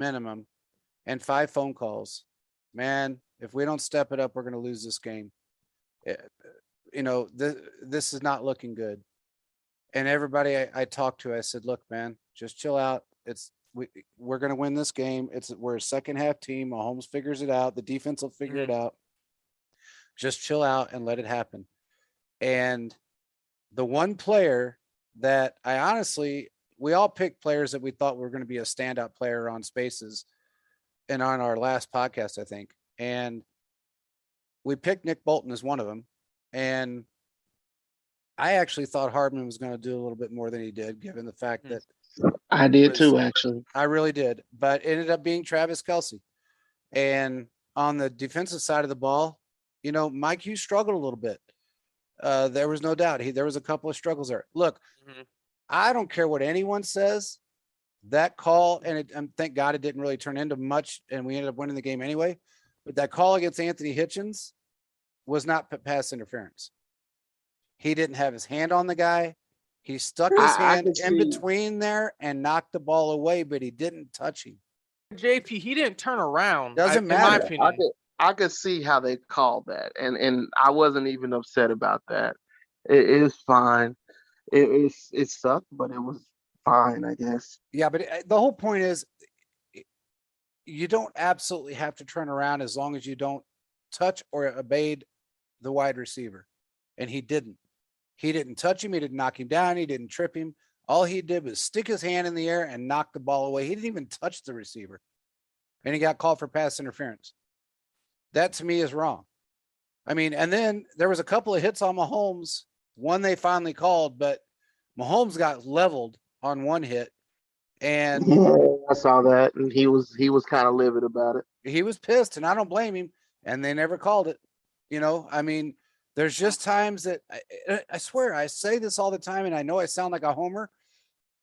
minimum and 5 phone calls. Man, if we don't step it up, we're going to lose this game. This is not looking good. And everybody I talked to, I said, look, man, just chill out. We're going to win this game. We're a second half team. Mahomes figures it out. The defense will figure it out. Just chill out and let it happen. And the one player that we all picked players that we thought were going to be a standout player on Spaces and on our last podcast, I think. And we picked Nick Bolton as one of them. And I actually thought Hardman was going to do a little bit more than he did, given the fact that I did too, actually. I really did, but it ended up being Travis Kelce. And on the defensive side of the ball, Mike Hughes struggled a little bit. There was no doubt. There was a couple of struggles there. Look, I don't care what anyone says. That call, and thank God it didn't really turn into much, and we ended up winning the game anyway. But that call against Anthony Hitchens was not pass interference. He didn't have his hand on the guy. He stuck his hand in between there and knocked the ball away, but he didn't touch him. JP, he didn't turn around. Doesn't matter. In my opinion. I could see how they called that, and I wasn't even upset about that. It is fine. It sucked, but it was fine, I guess. Yeah, but the whole point is you don't absolutely have to turn around as long as you don't touch or evade the wide receiver. And he didn't. He didn't touch him. He didn't knock him down. He didn't trip him. All he did was stick his hand in the air and knock the ball away. He didn't even touch the receiver. And he got called for pass interference. That to me is wrong. I mean, and then there was a couple of hits on Mahomes. One they finally called, but Mahomes got leveled on one hit. And I saw that, and he was kind of livid about it. He was pissed, and I don't blame him. And they never called it. I mean, there's just times that I swear I say this all the time, and I know I sound like a homer,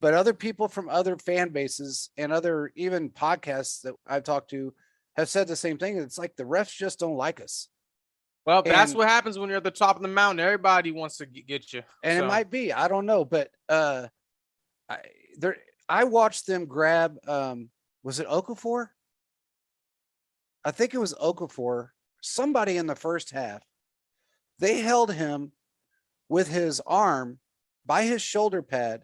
but other people from other fan bases and other even podcasts that I've talked to have said the same thing. It's like the refs just don't like us. Well, that's what happens when you're at the top of the mountain. Everybody wants to get you. And it might be, I don't know, but I watched them grab, was it Okafor? I think it was Okafor, somebody in the first half. They held him with his arm by his shoulder pad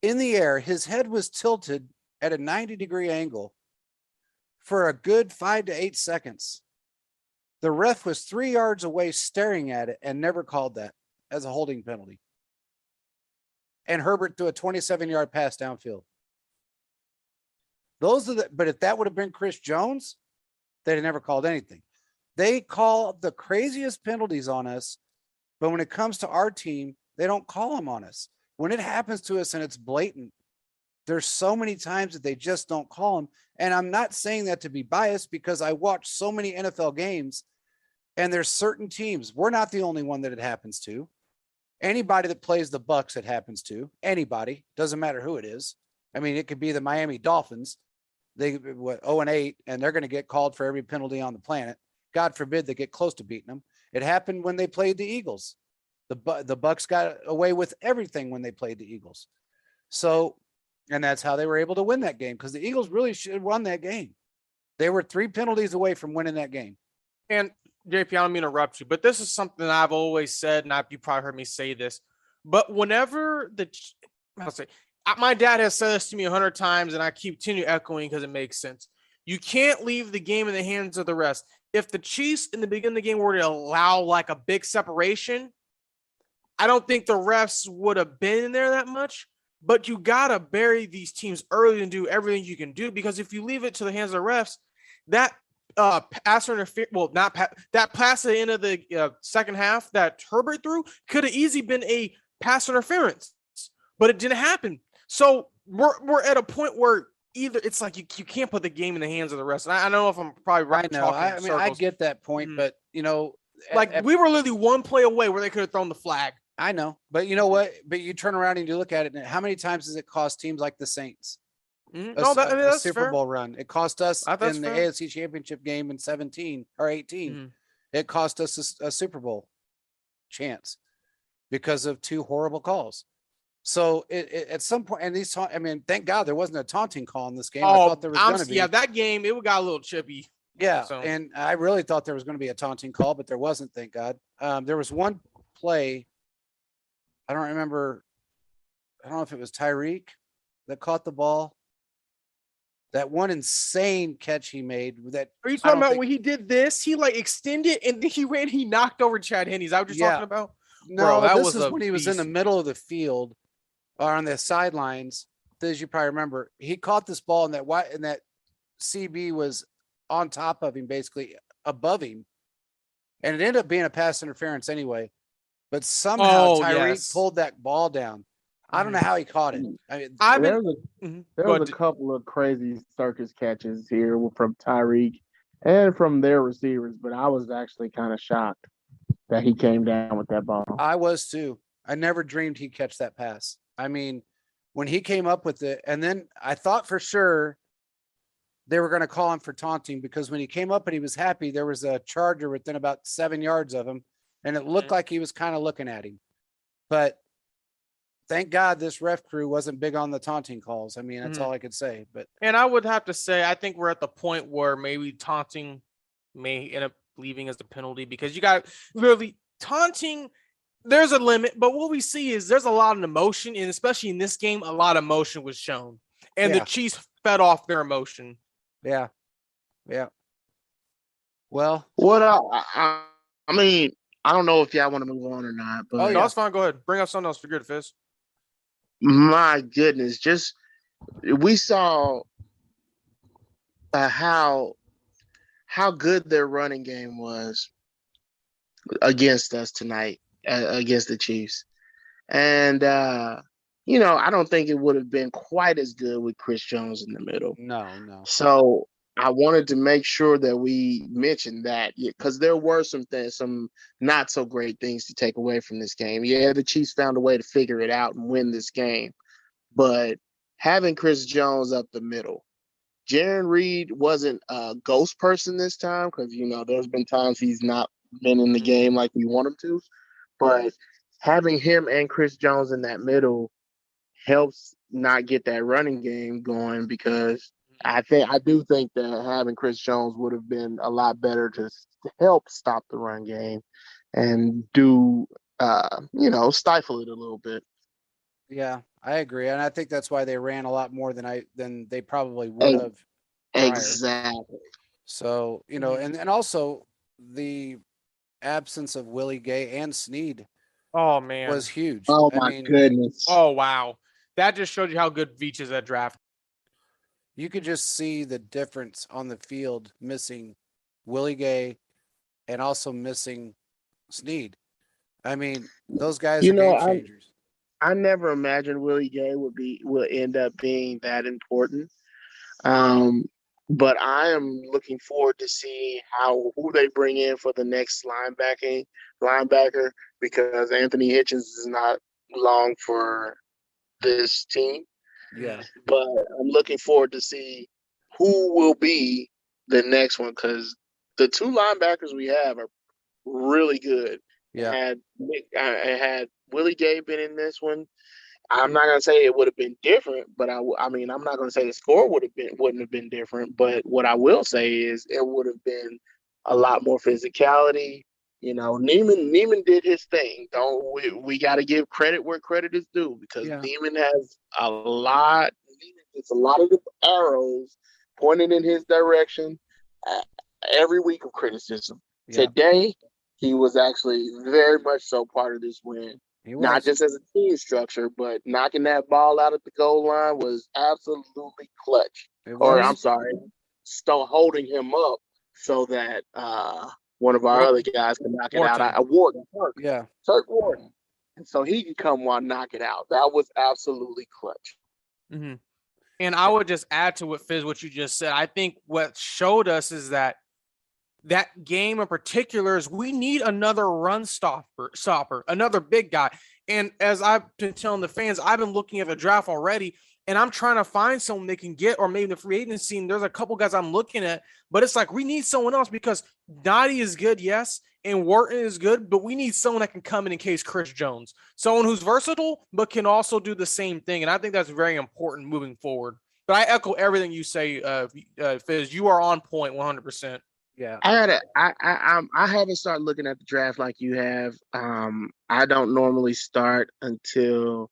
in the air. His head was tilted at a 90-degree angle for a good 5 to 8 seconds. The ref was 3 yards away staring at it and never called that as a holding penalty. And Herbert threw a 27-yard pass downfield. But if that would have been Chris Jones, they'd have never called anything. They call the craziest penalties on us, but when it comes to our team, they don't call them on us. When it happens to us and it's blatant, there's so many times that they just don't call them. And I'm not saying that to be biased because I watch so many NFL games and there's certain teams. We're not the only one that it happens to. Anybody that plays the Bucs, it happens to. Anybody, doesn't matter who it is. I mean, it could be the Miami Dolphins. They 0-8, and they're going to get called for every penalty on the planet. God forbid they get close to beating them. It happened when they played the Eagles. The Bucs got away with everything when they played the Eagles. So, and that's how they were able to win that game because the Eagles really should have won that game. They were 3 penalties away from winning that game. And JP, I don't mean to interrupt you, but this is something I've always said, and you probably heard me say this. But whenever my dad has said this to me 100 times, and I continue echoing because it makes sense. You can't leave the game in the hands of the refs. If the Chiefs in the beginning of the game were to allow like a big separation, I don't think the refs would have been in there that much. But you got to bury these teams early and do everything you can do, because if you leave it to the hands of the refs, that pass interference, that pass at the end of the second half that Herbert threw could have easily been a pass interference, but it didn't happen. So we're at a point where either it's like you can't put the game in the hands of the refs. And I don't know if I'm probably right. I mean, I get that point, but we were literally one play away where they could have thrown the flag. I know, but you know what? But you turn around and you look at it, and how many times does it cost teams like the Saints a Super Bowl run? It cost us in the AFC Championship game in 17 or 18. Mm-hmm. It cost us a Super Bowl chance because of 2 horrible calls. So at some point, and thank God there wasn't a taunting call in this game. I thought there was going to be. Yeah, that game, it got a little chippy. Yeah, So. and I really thought there was going to be a taunting call, but there wasn't, thank God. There was one play, I don't remember, I don't know if it was Tyreek that caught the ball. That one insane catch he made. That Are you talking about when he did this? He like extended and then he knocked over Chad Henne. Is that what you're talking about? No, bro, this is when he was in the middle of the field or on the sidelines. As you probably remember, he caught this ball and that CB was on top of him, basically above him. And it ended up being a pass interference anyway. But somehow Tyreek pulled that ball down. I don't know how he caught it. I mean, there was a couple of crazy circus catches here from Tyreek and from their receivers, but I was actually kind of shocked that he came down with that ball. I was too. I never dreamed he'd catch that pass. I mean, when he came up with it, and then I thought for sure they were going to call him for taunting, because when he came up and he was happy, there was a Charger within about 7 yards of him, and it looked like he was kind of looking at him. But thank God this ref crew wasn't big on the taunting calls. I mean, that's all I could say. And I would have to say, I think we're at the point where maybe taunting may end up leaving as the penalty, because you got literally taunting. There's a limit, but what we see is there's a lot of emotion, and especially in this game, a lot of emotion was shown, and the Chiefs fed off their emotion. Yeah. Well, what I mean, I don't know if y'all want to move on or not, but that's fine. Go ahead. Bring up something else for good, Fizz. My goodness, we saw how good their running game was against us tonight, against the Chiefs. And I don't think it would have been quite as good with Chris Jones in the middle. No. So I wanted to make sure that we mentioned that, because there were some not so great things to take away from this game. Yeah, the Chiefs found a way to figure it out and win this game, but having Chris Jones up the middle, Jarran Reed wasn't a ghost person this time, because there's been times he's not been in the game like we want him to, but having him and Chris Jones in that middle helps not get that running game going, because I do think that having Chris Jones would have been a lot better to help stop the run game and do stifle it a little bit. Yeah, I agree, and I think that's why they ran a lot more than they probably would have. Exactly. So and also the absence of Willie Gay and Snead. Oh man, was huge. Oh my goodness. Oh wow, that just showed you how good Veach is at draft. You could just see the difference on the field, missing Willie Gay and also missing Snead. I mean, those guys are game changers. I never imagined Willie Gay would end up being that important. But I am looking forward to see who they bring in for the next linebacker, because Anthony Hitchens is not long for this team. Yeah. But I'm looking forward to see who will be the next one, because the two linebackers we have are really good. Yeah. I had Willie Gay been in this one, I'm not gonna say it would have been different, but I mean, I'm not gonna say the score wouldn't have been different. But what I will say is it would have been a lot more physicality. Neiman did his thing. We got to give credit where credit is due, because Neiman has a lot. It's a lot of the arrows pointed in his direction every week of criticism. Yeah. Today, he was actually very much so part of this win. Not just as a team structure, but knocking that ball out at the goal line was absolutely clutch. Still holding him up so that one of our other guys can knock it out. Turk Wharton. And so he can come and knock it out. That was absolutely clutch. Mm-hmm. And I would just add to what you just said. I think what showed us is that game in particular is we need another run stopper, another big guy. And as I've been telling the fans, I've been looking at the draft already, and I'm trying to find someone they can get, or maybe the free agent scene. There's a couple guys I'm looking at, but it's like we need someone else because Dottie is good, yes, and Wharton is good, but we need someone that can come in case Chris Jones, someone who's versatile but can also do the same thing, and I think that's very important moving forward. But I echo everything you say, Fizz. You are on point, 100%. Yeah. I haven't started looking at the draft like you have. I don't normally start until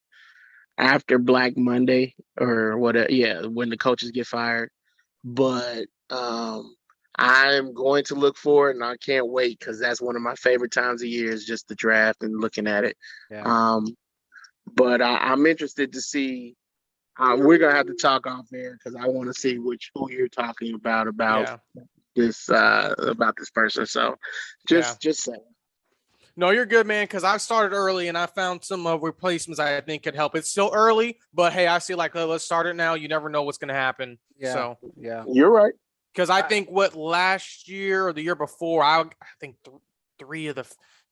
after Black Monday or whatever. Yeah, when the coaches get fired. But I'm going to look for it, and I can't wait because that's one of my favorite times of year is just the draft and looking at it. Yeah. But I'm interested to see. We're gonna have to talk off air because I want to see who you're talking about this person. So just saying. No, you're good, man, because I started early and I found some replacements I think could help. It's still early, but hey, I see let's start it now. You never know what's going to happen. Yeah. So, yeah. You're right. Because I think last year or the year before, I think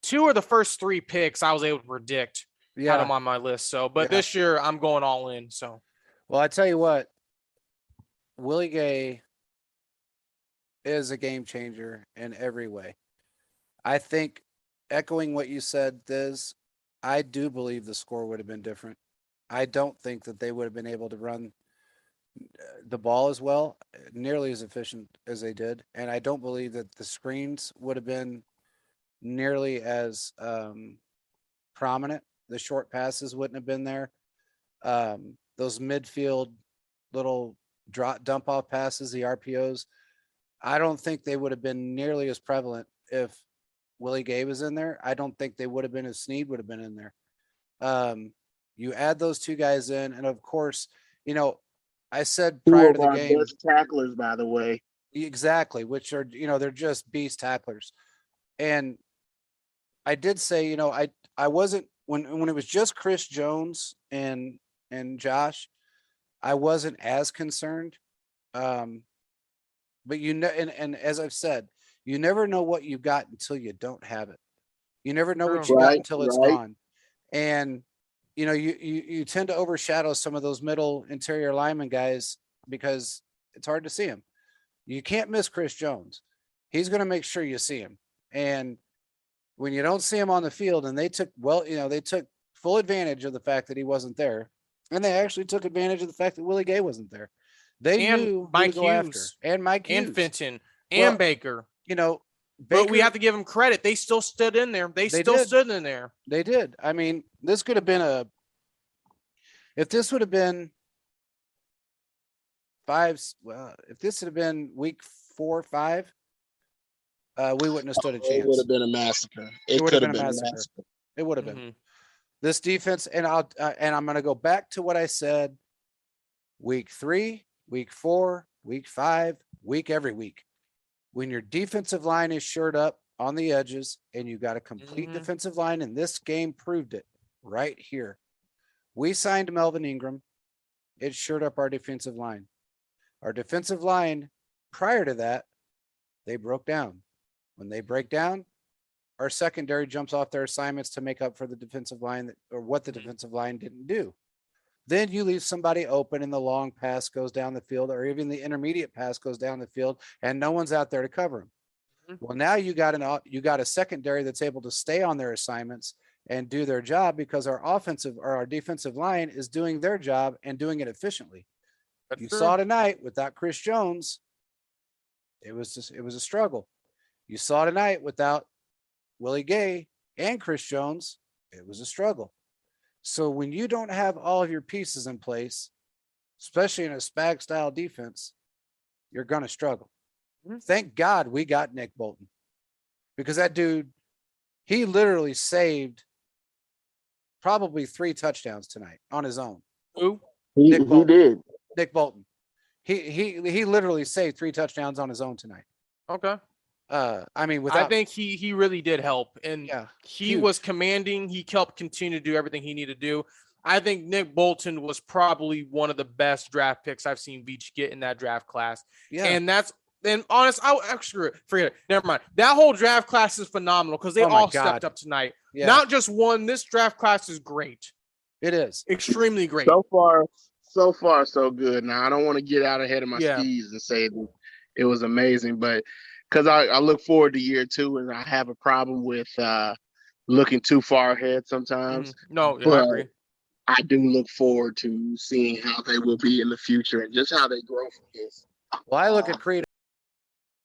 two of the first three picks I was able to predict had them on my list. So, but this year I'm going all in. So, well, I tell you what, Willie Gay is a game changer in every way. I think, echoing what you said, Thizz, I do believe the score would have been different. I don't think that they would have been able to run the ball as well, nearly as efficient as they did. And I don't believe that the screens would have been nearly as prominent. The short passes wouldn't have been there. Those midfield little dump off passes, the RPOs, I don't think they would have been nearly as prevalent if Willie Gay was in there. I don't think they would have been if Snead would have been in there. You add those two guys in, and of course, I said prior to the game, best tacklers, by the way. Exactly, which are they're just beast tacklers. And I did say, I wasn't when it was just Chris Jones and Josh, I wasn't as concerned. But and as I've said, you never know what you got until you don't have it. You never know what you got until it's gone. And you tend to overshadow some of those middle interior lineman guys because it's hard to see him. You can't miss Chris Jones. He's going to make sure you see him. And when you don't see him on the field, and they took full advantage of the fact that he wasn't there, and they actually took advantage of the fact that Willie Gay wasn't there. They knew Mike who to go after. Hughes And Mike Hughes. and Fenton and Baker. Baker, but we have to give them credit. They still stood in there. They still stood in there. They did. I mean, this could have been if this would have been if this had been week 4 or 5, we wouldn't have stood a chance. It would have been a massacre. It could have been a massacre. It would have been. This defense, and I'm going to go back to what I said. Week 3, week 4, week 5, every week. When your defensive line is shored up on the edges and you got a complete defensive line, and this game proved it right here. We signed Melvin Ingram. It shored up our defensive line. Our defensive line, prior to that, they broke down. When they break down, our secondary jumps off their assignments to make up for the defensive line or what the defensive line didn't do. Then you leave somebody open and the long pass goes down the field, or even the intermediate pass goes down the field, and no one's out there to cover them. Well, now you got a secondary that's able to stay on their assignments and do their job because our defensive line is doing their job and doing it efficiently. You saw tonight without Chris Jones, it was a struggle. You saw tonight without Willie Gay and Chris Jones, it was a struggle. So when you don't have all of your pieces in place, especially in a spag style defense, you're going to struggle. Thank God we got Nick Bolton, because that dude, he literally saved probably 3 touchdowns tonight on his own. Who? He did. Nick Bolton. He literally saved 3 touchdowns on his own tonight. Okay. I think he really did help, and he was commanding. He helped continue to do everything he needed to do. I think Nick Bolton was probably one of the best draft picks I've seen Beach get in that draft class. Yeah, and honest, forget it. Never mind. That whole draft class is phenomenal because they all stepped up tonight. Yeah. Not just one. This draft class is great. It is extremely great. So So far, so good. Now I don't want to get out ahead of my Yeah. skis and say that it was amazing, but because I look forward to year 2, and I have a problem with looking too far ahead sometimes. No, I But agree. I do look forward to seeing how they will be in the future and just how they grow from this. Well, I look at Creed